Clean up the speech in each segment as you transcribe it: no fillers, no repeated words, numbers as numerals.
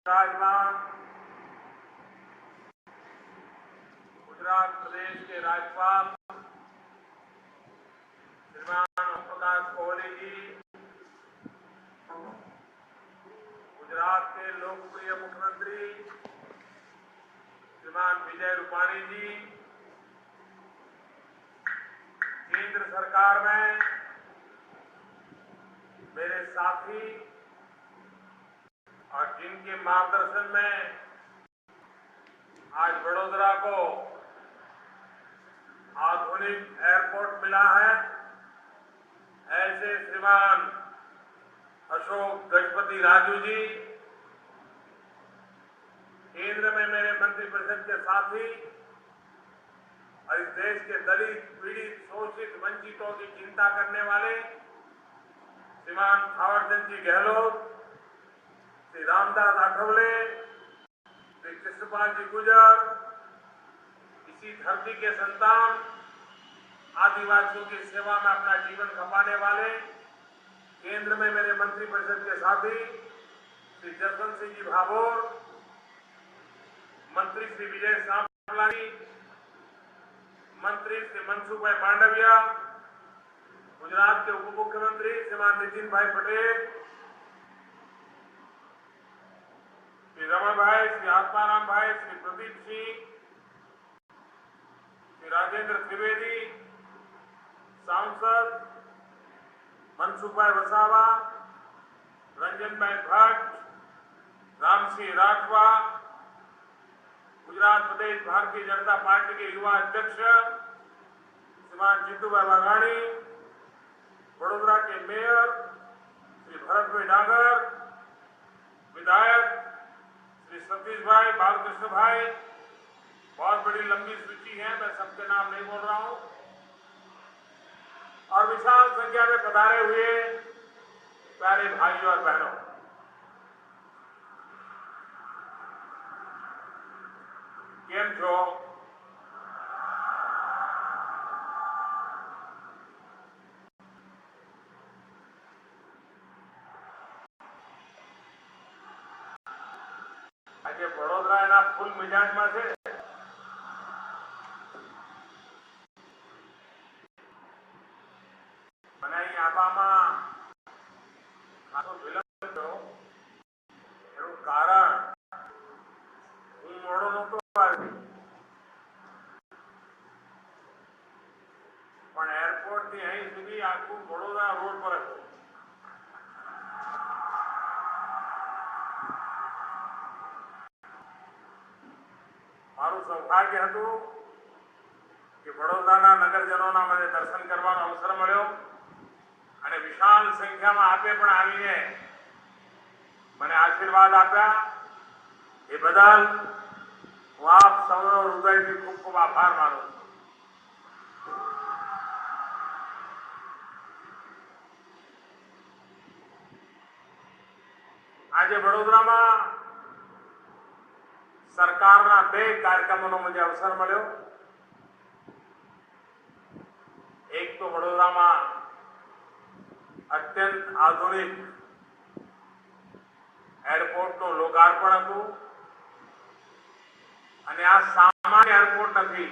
विराजमान गुजरात प्रदेश के राज्यपाल श्रीमान ओम प्रकाश कोहली जी, गुजरात के लोकप्रिय मुख्यमंत्री श्रीमान विजय रूपाणी जी, केंद्र सरकार में मेरे साथी और जिनके मार्गदर्शन में आज वडोदरा को आधुनिक एयरपोर्ट मिला है, ऐसे श्रीमान अशोक गजपति राजू जी, केंद्र में मेरे मंत्रिपरिषद के साथी और इस देश के दलित, पीड़ित, शोषित, वंचितों की चिंता करने वाले श्रीमान थावरचंद जी गहलोत, श्री रामदास आठवले, श्री कृष्णपाल जी गुर्जर, इसी धरती के संतान, आदिवासियों की सेवा में अपना जीवन खपाने वाले केंद्र में मेरे मंत्रिपरिषद के साथी श्री जसवंत सिंह जी भाभोर, मंत्री श्री विजय सांपलानी, मंत्री श्री मनसुख भाई मांडविया, गुजरात के उप मुख्यमंत्री श्रीमान नितिन भाई पटेल, श्री रमण भाई, श्री आत्माराम भाई, श्री प्रदीप सिंह, श्री राजेंद्र त्रिवेदी, सांसद मनसुख भाई वसावा, रंजन भाई भट्ट, राम सिंह राठवा, गुजरात प्रदेश भारतीय जनता पार्टी के युवा अध्यक्ष श्रीमान जीतू भाई वाघाणी, वडोदरा के मेयर श्री भरत भाई डागर, विधायक श्री सतीश भाई, बालकृष्ण भाई, बहुत बड़ी लंबी सूची है, मैं सबके नाम नहीं बोल रहा हूं, और विशाल संख्या में पधारे हुए प्यारे भाइयों और बहनों, केम छो? આજે વડોદરા એના ફૂલ મિજાજમાં છે. મને અહીં આબામાં ખાસો વિલંબ થયો. એનું કારણ હું મોડો નહોતો આવ્યો, પણ એરપોર્ટ થી અહીં સુધી આખું વડોદરા રોડ પર હતું. મારું સૌભાગ્ય હતું કે વડોદરાના નગરજનોના મને દર્શન કરવાનો અવસર મળ્યો અને વિશાળ સંખ્યામાં આપે પણ આવીને મને આશીર્વાદ આપ્યા. એ બદલ હું આપ સૌનો હૃદયથી ખૂબ ખૂબ આભાર માનું છું. આજે વડોદરામાં સરકારના બે કાર્યક્રમોનો મને અવસર મળ્યો. એક તો વડોદરામાં અત્યંત આધુનિક એરપોર્ટનું લોકાર્પણ હતું અને આ સામાન્ય એરપોર્ટ નથી.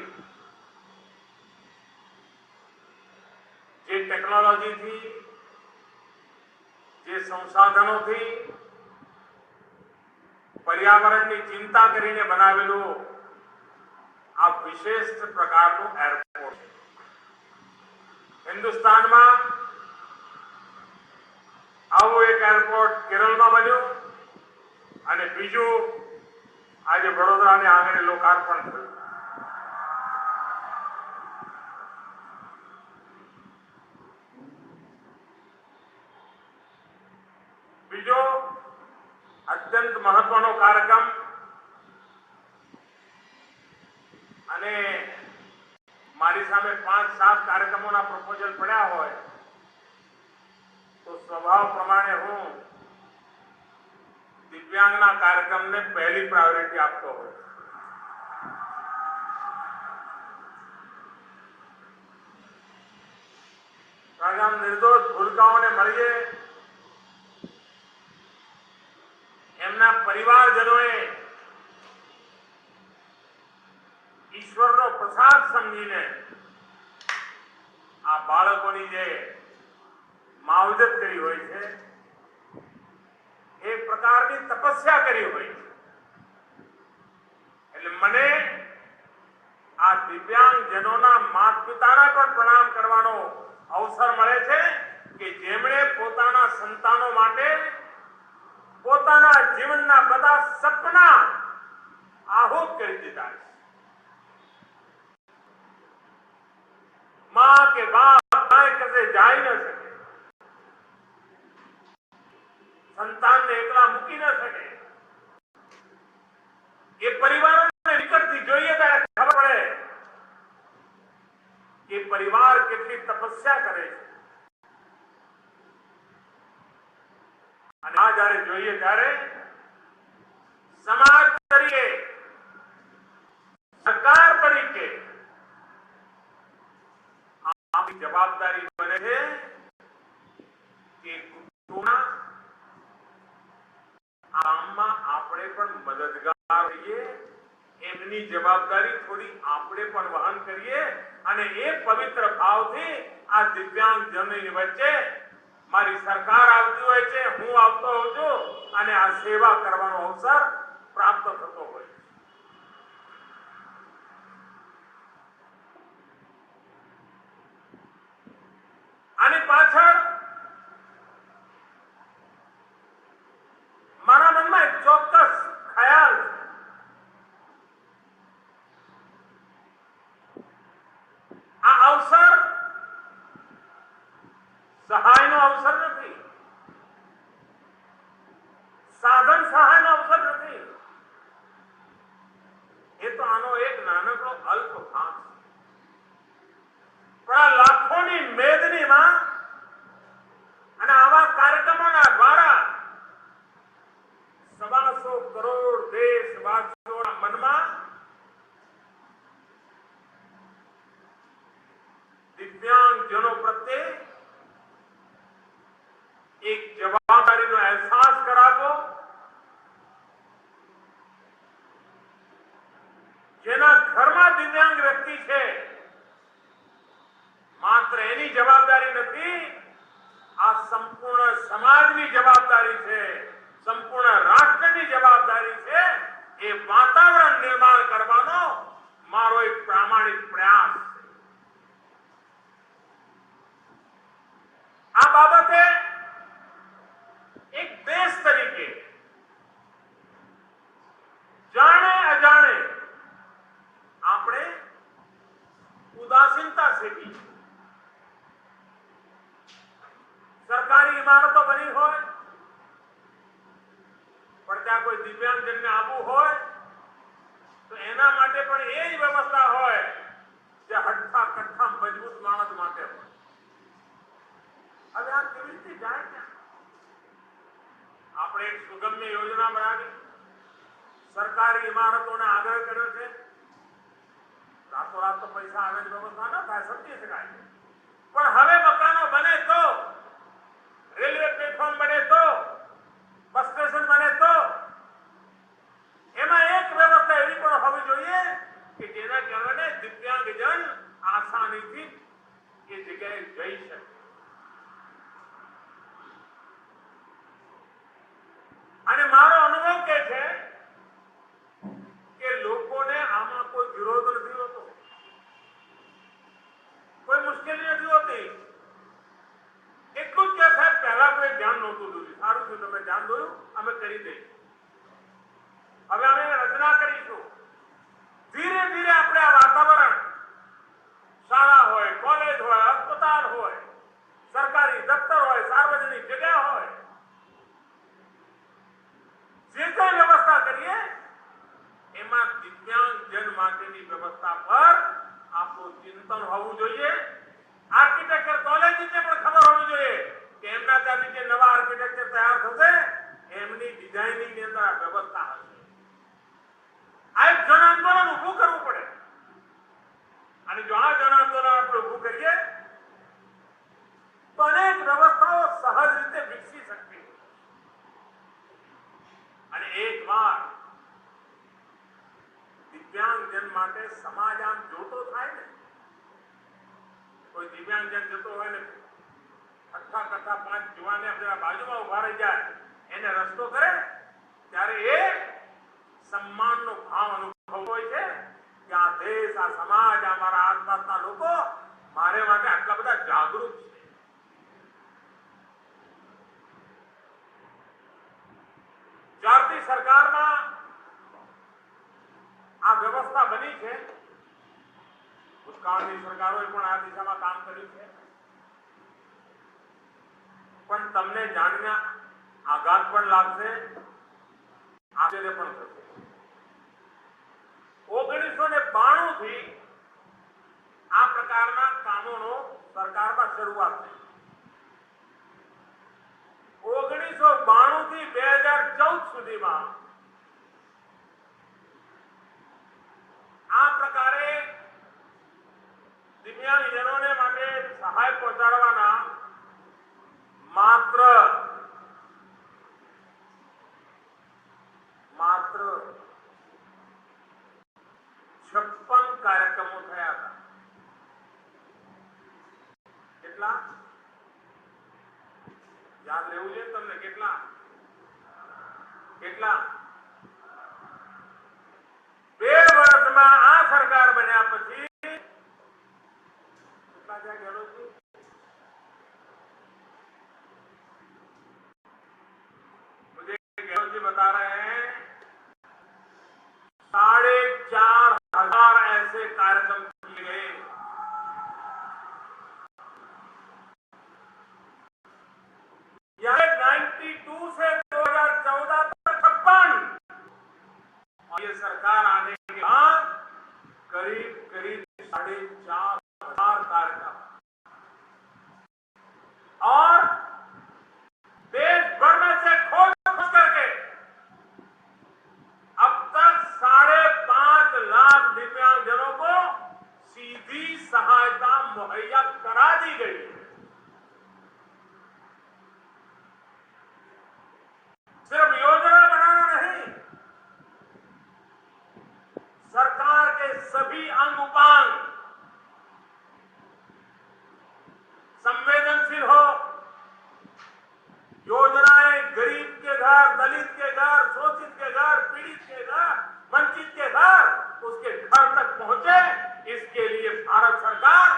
જે ટેકનોલોજીથી, જે સંસાધનોથી, पर्यावरणની चिंता કરીને બનાવેલું આ વિશિષ્ટ પ્રકારનું એરપોર્ટ છે. હિન્દુસ્તાનમાં આવું એક એરપોર્ટ કેરળમાં બન્યું અને બીજું આજે વડોદરાની આંગણે લોકાર્પણ થયું. બીજો અત્યંત મહત્વનો કાર્યક્રમ અને મારી સામે 5-7 કાર્યક્રમોના પ્રપોઝલ પડ્યા હોય તો સ્વભાવ પ્રમાણે હું દિવ્યાંગના કાર્યક્રમને પહેલી પ્રાયોરિટી આપતો હોય. કારણ કે આમ નિર્દોષ ભૂલકાઓને મળીએ, એમના પરિવારજનો દિવ્યાંગજનોએ ઈશ્વરનો પ્રસાદ સમજીને આ બાળકોની જે માવજત કરી હોય છે, એક પ્રકારની તપસ્યા કરી હોય છે. એટલે મને આ દિવ્યાંગજનોના માતા પિતાના પણ પ્રણામ કરવાનો અવસર મળે છે કે જેમણે પોતાના સંતાનો માટે પોતાના જીવનના બધા સપના આહુત કરી દીધા છે. मां के बाप कांई कसे जाई न सके, संतान ने एकला मूकी न सके. ये परिवारोने निकटથી જોઈએ ત્યારે ખબર પડે કે પરિવાર કેટલી તપસ્યા કરે છે. અને આ જ્યારે જોઈએ ત્યારે સમાજ તરીકે, સરકાર તરીકે આપણી જવાબદારી બને છે કે કુટુંબના કામમાં આપણે પણ મદદગાર રહીએ, એમની જવાબદારી થોડી આપણે પણ વહન કરીએ અને એ પવિત્ર ભાવથી આ દિવ્યાંગજનોની વચ્ચે મારી સરકાર આવતી હોય છે, હું આવતો હોઉં છું અને આ સેવા કરવાનો અવસર પ્રાપ્ત થતો હોય છે. આની પાછળ મારા મનમાં એક ચોક્કસ ખ્યાલ છે. આ અવસર સહાયનો અવસર નથી, સાધન સહાયનો અવસર નથી. એ તો આનો એક નાનકડો અલ્પ ભાગ છે. પણ આ લાખોની મેદનીમાં અને આવા કાર્યક્રમોના દ્વારા 125 કરોડ દેશવાસીઓના મનમાં દિવ્યાંગજનો પ્રત્યે એક જવાબદારીનો અહેસાસ કરાવો, જેના ઘરમાં દિવ્યાંગ વ્યક્તિ છે માત્ર એની જવાબદારી નથી, આ સંપૂર્ણ સમાજની જવાબદારી છે, સંપૂર્ણ રાષ્ટ્રની જવાબદારી છે. એ વાતાવરણ નિર્માણ કરવાનો મારો એક પ્રામાણિક પ્રયાસ છે. આ બાબતે એક દેશ તરીકે જાણે અજાણે આપણે ઉદાસીનતા સેવી. સરકારી ઇમારતો બની હોય પણ ત્યાં કોઈ દિવ્યાંગજનને આવવું હોય તો એના માટે પણ એ જ વ્યવસ્થા હોય જે હઠ્ઠા કઠ્ઠા મજબૂત માણસ માટે હોય. હવે આ કેવી રીતે જાય ત્યાં? આપણે એક સુગમ્ય યોજના બનાવી, સરકારી ઇમારતોને આગ્રહ કર્યો છે. રાતોરાત તો પૈસા આવે વ્યવસ્થા ન થાય, સમજી શકાય. પણ હવે મકાનો બને તો, રેલવે પ્લેટફોર્મ બને તો, બસ સ્ટેશન બને તો એમાં એક વ્યવસ્થા એવી પણ હોવી જોઈએ કે જેના કારણે દિવ્યાંગજન આસાનીથી એ જગ્યાએ જઈ શકે. અને મારો અનુભવ કે છે કે લોકોને આમાં કોઈ વિરોધ નથી હોતો, કોઈ મુશ્કેલી નથી હોતી. એટલું જ કે સાહેબ પહેલા કોઈ ધ્યાન નહોતું દોર્યું, સારું થયું તમે ધ્યાન દોર્યું, અમે કરી દઈશું. હવે અમે રચના કરીશું. ધીરે ધીરે આપણે આ વાતાવરણ, શાળા હોય, કોલેજ હોય, અસ્પતાલ હોય, સરકારી દફતર હોય, સાર્વજનિક જગ્યા હોય, જે કઈ વ્યવસ્થા કરીએ એમાં દિવ્યાંગજન માટેની વ્યવસ્થા પર આપણું ચિંતન હોવું જોઈએ. આર્કિટેક્ચર કોલેજને પણ ખબર હોવી જોઈએ કે એમના ત્યાંથી જે નવા આર્કિટેક્ચર તૈયાર થશે એમની ડિઝાઇનિંગની અંદર આ વ્યવસ્થા હશે. આ એક જન આંદોલન ઉભું કરવું પડે. અને જો આ જન આંદોલન આપણે ઉભું કરીએ તો અનેક વ્યવસ્થાઓ સહજ રીતે વિકસી શકતી. અને એક વાર માટે સમાજ આમ જોતો થાય ને, કોઈ દિવ્યાંગજન જતો હોય ને અઠ્ઠા કઠ્ઠા 5 જુવાને જરા બાજુમાં ઉભા રહી જાય, એને રસ્તો કરે ત્યારે એ સન્માનનો ભાવ અનુભવ હોય છે કે આ દેશ, આ સમાજ, આ મારા આસપાસના લોકો મારે માટે આટલા બધા જાગૃત છે. જ્યારથી સરકારમાં આ વ્યવસ્થા બની છે, ભૂતકાળની સરકારોએ પણ આ દિશામાં કામ કર્યું છે, પણ તમને જાણીને આઘાત પણ લાગશે, આશ્ચર્ય પણ થશે. 1992 થી આ પ્રકારના કામોનો સરકારમાં શરૂઆત થઈ. 1992 થી 2014 સુધીમાં આ પ્રકારે દિવ્યાંગજનોને માટે સહાય પહોંચાડવાના માત્ર 56 કાર્યક્રમો થયા હતા. કેટલા યાદ લેવું છે તમને? કેટલા 2 વર્ષમાં આ સરકાર બન્યા પછી કેટલા થયા ગેહલોતજી? मुझे गहलोत जी बता रहे हैं 4,500 ऐसे कार्यक्रम किए गए. यानी 92 से 2014 तक 56, और ये सरकार आने के बाद करीब 4,500 कार्यक्रम, और देश भर में से खोज करके अब तक 5.5 लाख दिव्यांगजनों को सीधी सहायता मुहैया करा दी गई है. सिर्फ योजना बनाना नहीं, सरकार के सभी अंग उपांग संवेदनशील हो. योजनाएं गरीब के घर, दलित के घर, शोषित के घर, पीड़ित के घर, वंचित के घर, उसके घर तक पहुंचे, इसके लिए भारत सरकार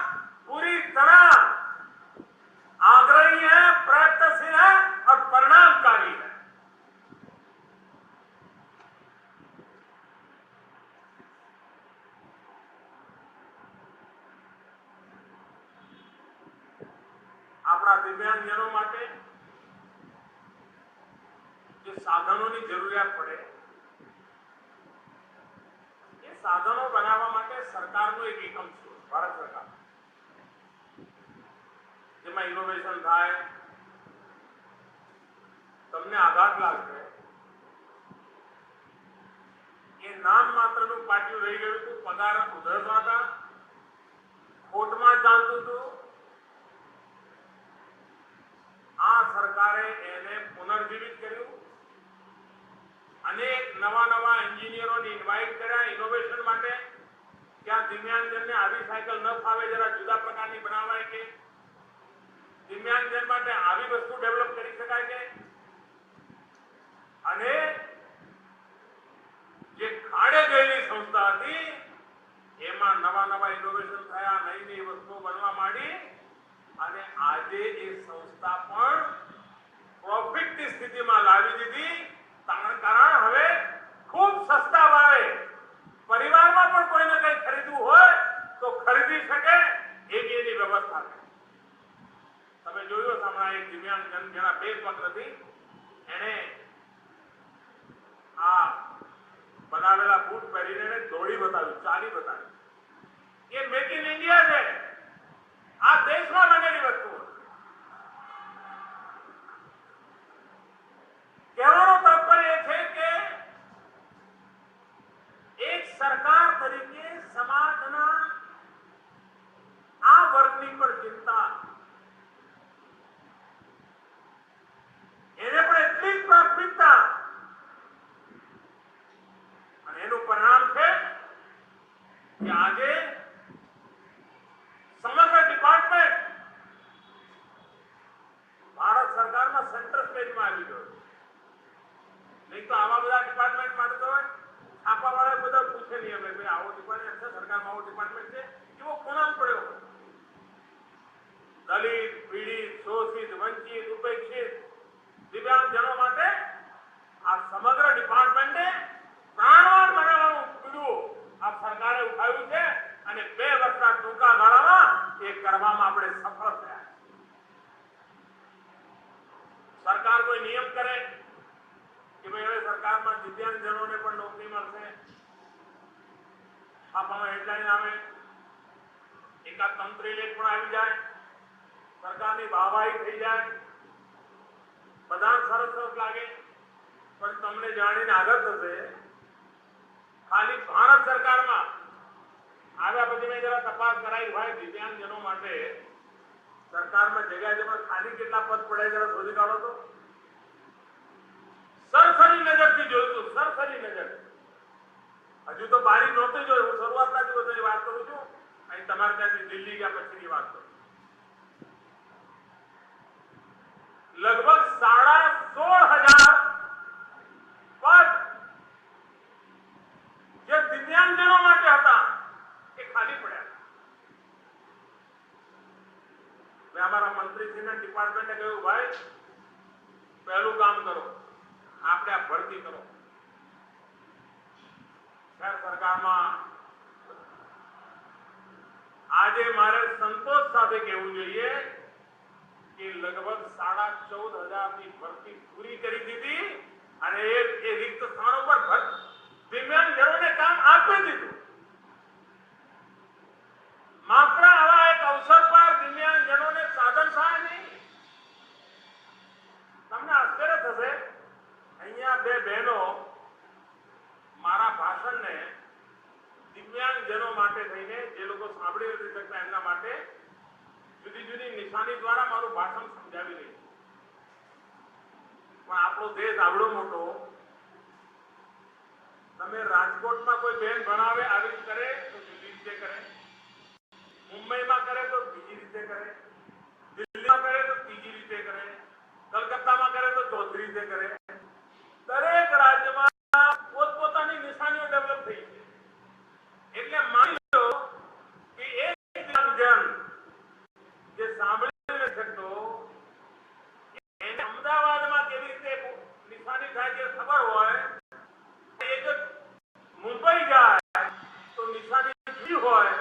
पूरी तरह आग्रही है, प्रयत्नशील है और परिणामकारी है. આપણા દિવ્યાંગજનો માટે જે સાધનોની જરૂરિયાત પડે, એ સાધનો બનાવવા માટે સરકારનો એક એકમ છે, ભારત સરકાર, જેમાં ઇનોવેશન થાય. તમને આઘાત લાગશે, એ નામ માત્રનું પાટિયું રહી ગયું હતું. પગાર ઉધરતા હતા, ખોટમાં ચાલતું હતું. આ સરકારે એને પુનર્જીવિત કર્યું. અનેક નવા એન્જિનિયરોને ઇન્વાઇટ કર્યા ઇનોવેશન માટે કે આ દિવ્યાંગજનને આવી સાયકલ ન ફાવે, જરા જુદા પ્રકારની બનાવાય કે દિવ્યાંગજન માટે આવી વસ્તુ ડેવલપ કરી શકાય કે. અને જે ખાડે ગયેલી સંસ્થા હતી એમાં નવા ઇનોવેશન થયા, નવી વસ્તુઓ બનવા માંડી, અને આજે એ સંસ્થા પણ પ્રોફિટની સ્થિતિમાં લાવી દીધી. કારણ હવે ખૂબ સસ્તા ભાવે પરિવારમાં પણ કોઈને કંઈ ખરીદવું હોય તો ખરીદી શકે એવી એની વ્યવસ્થા છે. તમે જોયું હમણાં એક દિવ્યાંગજન જેના 2 પગ નથી, એને આ બનાવેલા બૂટ પહેરીને દોડી બતાવ્યું, ચાલી બતાવ્યું. એ મેક ઇન ઇન્ડિયા છે, આ દેશમાં બનેલી વસ્તુ. કહેવાનો તાત્પર્ય એ છે કે એક સરકાર તરીકે સમાજના આ વર્ગની પણ ચિંતા, એને પણ એટલી જ પ્રાથમિકતા, અને એનું પરિણામ છે કે આજે સમગ્ર ડિપાર્ટમેન્ટ ભારત સરકારમાં સેન્ટર સ્ટેજમાં આવી ગયો. નહીં તો આવા બધા ડિપાર્ટમેન્ટ માટે તો છાપાવાળા બધા પૂછે નહીં અમે ભાઈ આવો ડિપાર્ટમેન્ટ છે સરકારમાં આવો ડિપાર્ટમેન્ટ છે એવો કોના પડ્યો. દલિત, પીડિત, શોષિત, વંચિત, ઉપેક્ષિત, દિવ્યાંગજનો માટે આ સમગ્ર ડિપાર્ટમેન્ટને પ્રાણવાન બનાવવાનું પીડું આ સરકારે ઉઠાવ્યું છે અને 2 વર્ષના ટૂંકા ગાળામાં એ કરવામાં આપણે સફળ થયા. સરકાર કોઈ નિયમ કરે કે ભાઈ હવે સરકારમાં દિવ્યાંગજનોને પણ નોકરી મળશે, છાપામાં હેડલાઈન આવે, એકાદ તંત્રી લેખ પણ આવી જાય, સરકારની વાહવાહી થઈ જાય, બધા સરસ લાગે. પણ તમને જાણીને આગળ થશે ખાલી ભારત સરકારમાં આવ્યા પછી મેં જરા તપાસ કરાવી ભાઈ દિવ્યાંગજનો માટે સરકારમાં જગ્યા જેમાં ખાલી કેટલા પદ પડે જરા શોધી કાઢો તો. સરસરી નજરથી જોયું હતું, સરસરી નજર. હજુ તો બારી નહોતી જોઈ, હું શરૂઆતના દિવસોની વાત કરું છું. અહીં તમારે ત્યાંથી દિલ્હી ગયા પછીની વાત કરું. લગભગ 16,500 પદ જે દિવ્યાંગજનો માટે હતા એ ખાલી પડ્યા. મેં અમારા મંત્રીશ્રીના ડિપાર્ટમેન્ટને કહ્યું ભાઈ પહેલું કામ કરો આપણે આ ભરતી કરો. શહેર સરકારમાં આજે મારે સંતોષ સાથે કહેવું જોઈએ કે લગભગ 14,500 ની ભરતી પૂરી કરી દીધી અને એ રિક્ત સ્થાનો પર દિવ્યાંગજનોને કામ આપી દીધું. માત્ર આવા એક અવસર પર દિવ્યાંગજનોને સાધન સહાય નહીં. તમને આશ્ચર્ય થશે અહીંયા 2 બહેનો મારા ભાષણને દિવ્યાંગજનો માટે થઈને જે લોકો સાંભળી નથી શકતા એમના માટે જુદી જુદી નિશાની દ્વારા મારું ભાષણ સમજાવી રહી. પણ આપણો દેશ આવડો મોટો, તમે રાજકોટમાં કોઈ બેન ભણાવે આવી કરે તો જુદી રીતે કરે, મુંબઈમાં કરે તો બીજી રીતે કરે, દિલ્હીમાં કરે તો ત્રીજી રીતે કરે, કલકત્તામાં કરે તો ચોથી રીતે કરે. દરેક રાજ્યમાં પોતપોતાની નિશાનીઓ ડેવલપ થઈ છે. એટલે માની લો કે એક દિવ્યાંગજન જે સાંભળી નથી શકતો એને અમદાવાદમાં કેવી રીતે નિશાની થાય છે ખબર હોય, એ જો મુંબઈ જાય તો નિશાની જુદી હોય